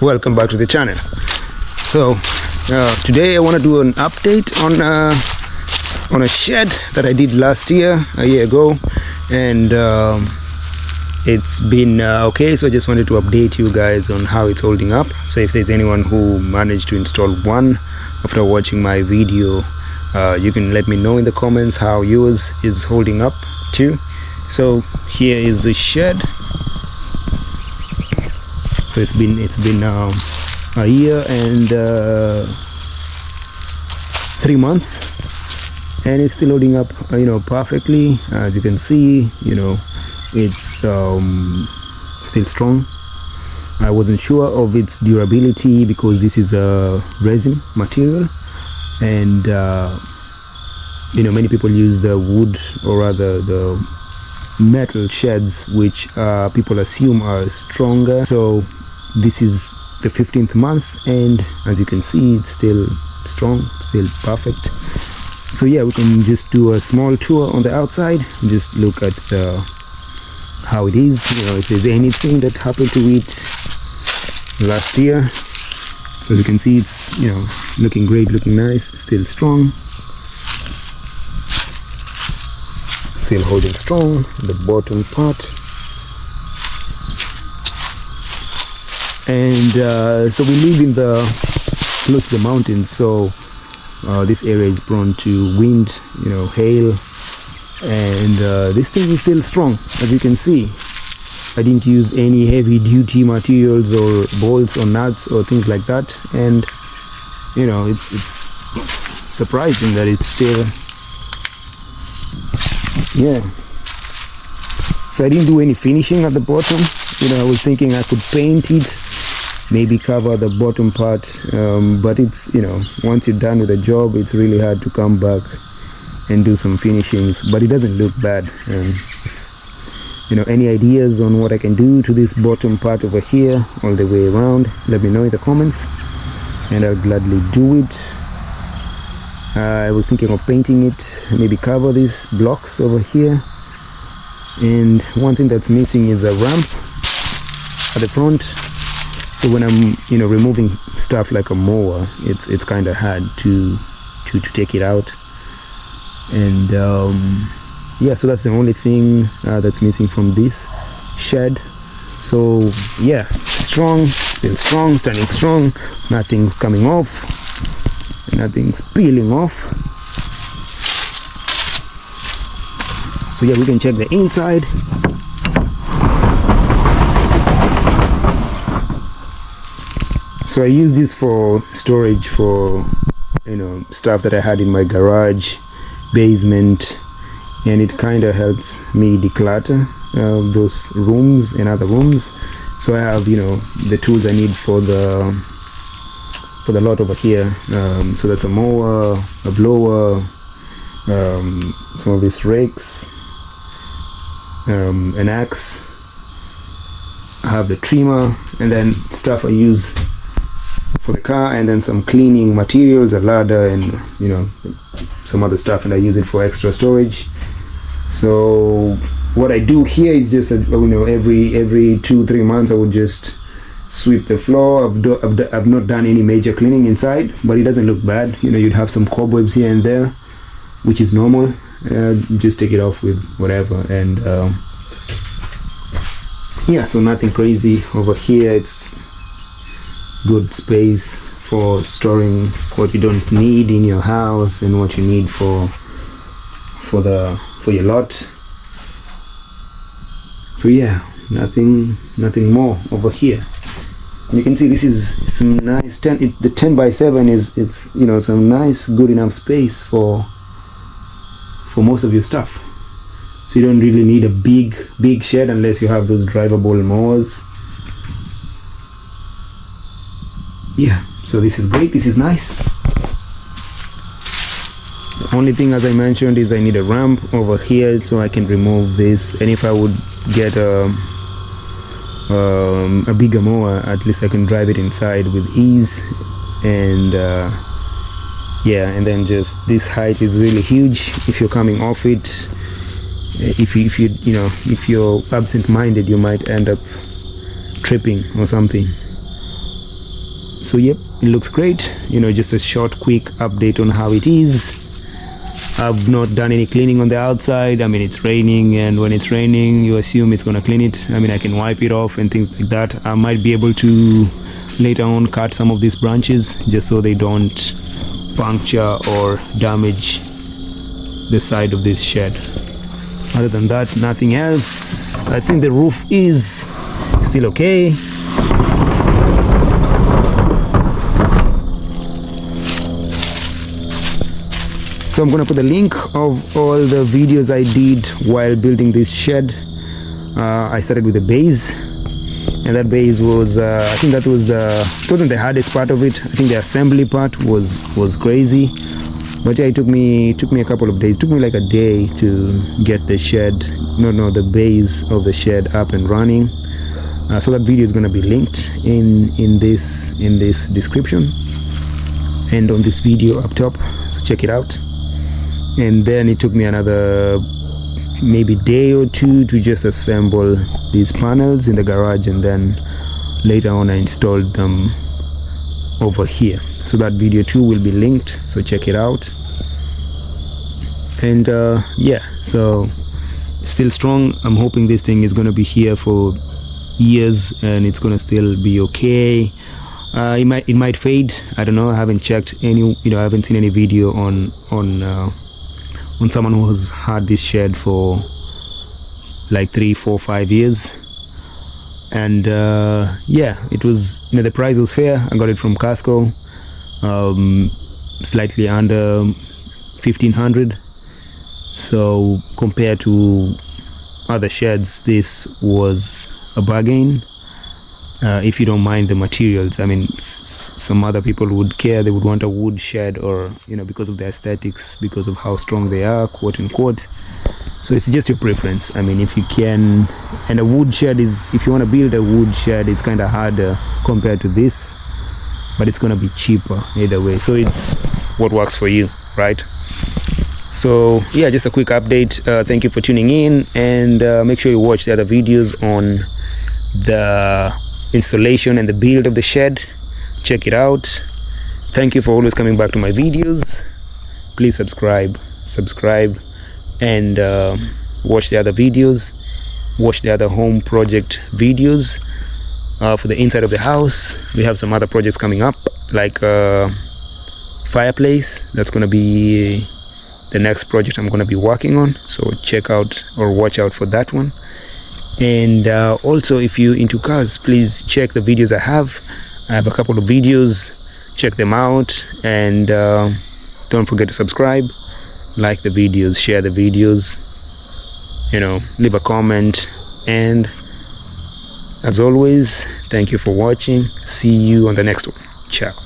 welcome back to the channel. So today I want to do an update on a shed that I did last year, a year ago, and it's been okay. So I just wanted to update you guys on how it's holding up. So if there's anyone who managed to install one after watching my video, you can let me know in the comments how yours is holding up too. So here is the shed. So it's been a year and 3 months, and it's still holding up perfectly. As you can see, it's still strong. I wasn't sure of its durability because this is a resin material, and many people use the wood, or rather the metal sheds, which people assume are stronger. So this is the 15th month, and as you can see, it's still strong, still perfect. So yeah, we can just do a small tour on the outside, just look at how it is, if there's anything that happened to it last year. So as you can see, it's looking great, looking nice, still strong, still holding strong. The bottom part. And so we live in close to the mountains, so this area is prone to wind, hail, and this thing is still strong. As you can see, I didn't use any heavy duty materials or bolts or nuts or things like that, and it's surprising that it's still, yeah. So I didn't do any finishing at the bottom. I was thinking I could paint it, maybe cover the bottom part, but it's once you're done with the job, it's really hard to come back and do some finishings. But it doesn't look bad. And if, any ideas on what I can do to this bottom part over here all the way around, let me know in the comments, and I'll gladly do it. I was thinking of painting it, maybe cover these blocks over here. And one thing that's missing is a ramp at the front. So when I'm removing stuff like a mower, it's kind of hard to take it out. And yeah, so that's the only thing that's missing from this shed. So yeah, strong, still strong, standing strong, nothing's coming off, nothing's peeling off. So yeah, we can check the inside. So I use this for storage for stuff that I had in my garage, basement, and it kind of helps me declutter those rooms and other rooms. So I have the tools I need for the lot over here. So that's a mower, a blower, some of these rakes, an axe. I have the trimmer, and then stuff I use for the car, and then some cleaning materials, a ladder, and some other stuff, and I use it for extra storage. So what I do here is just every 2-3 months I would just sweep the floor. I've not done any major cleaning inside, but it doesn't look bad. You'd have some cobwebs here and there, which is normal. Just take it off with whatever, and yeah, so nothing crazy over here. It's good space for storing what you don't need in your house and what you need for your lot. So yeah, nothing more over here. And you can see this is some nice the 10x7 is some nice, good enough space for most of your stuff. So you don't really need a big shed unless you have those drivable mowers. Yeah, so this is great, this is nice. The only thing, as I mentioned, is I need a ramp over here so I can remove this. And if I would get a bigger mower, at least I can drive it inside with ease. And yeah, and then just this height is really huge. If you're coming off it, if you're, if you're, if you're absent-minded, you might end up tripping or something. So yep, it looks great. You know, just a short quick update on how it is. I've not done any cleaning on the outside. I mean, it's raining, and when it's raining you assume it's gonna clean it. I mean, I can wipe it off and things like that. I might be able to later on cut some of these branches just so they don't puncture or damage the side of this shed. Other than that, nothing else. I think the roof is still okay. So I'm gonna put the link of all the videos I did while building this shed. I started with the base, and that base was I think that was it wasn't the hardest part of it. I think the assembly part was crazy, but yeah, it took me a couple of days. It took me like a day to get the shed, the base of the shed up and running. So that video is gonna be linked in this description and on this video up top. So check it out. And then it took me another maybe day or two to just assemble these panels in the garage, and then later on I installed them over here. So that video too will be linked, so check it out. And yeah, so still strong. I'm hoping this thing is going to be here for years and it's going to still be okay. It might fade, I don't know. I haven't checked any, I haven't seen any video on someone who has had this shed for like 3, 4, 5 years. And yeah, it was, the price was fair. I got it from Costco, slightly under 1,500. So compared to other sheds, this was a bargain. If you don't mind the materials. I mean, some other people would care, they would want a wood shed, or because of the aesthetics, because of how strong they are, quote unquote. So it's just your preference. I mean, if you can, and a wood shed is, if you want to build a wood shed, it's kind of harder compared to this, but it's going to be cheaper either way. So it's what works for you, right? So yeah, just a quick update. Thank you for tuning in, and make sure you watch the other videos on the installation and the build of the shed. Check it out. Thank you for always coming back to my videos. Please subscribe and watch the other videos, watch the other home project videos. For the inside of the house, we have some other projects coming up, like fireplace. That's going to be the next project I'm going to be working on, so check out or watch out for that one. And also, if you're into cars, please check the videos I have. I have a couple of videos, check them out, and don't forget to subscribe, like the videos, share the videos, leave a comment. And as always, thank you for watching. See you on the next one. Ciao.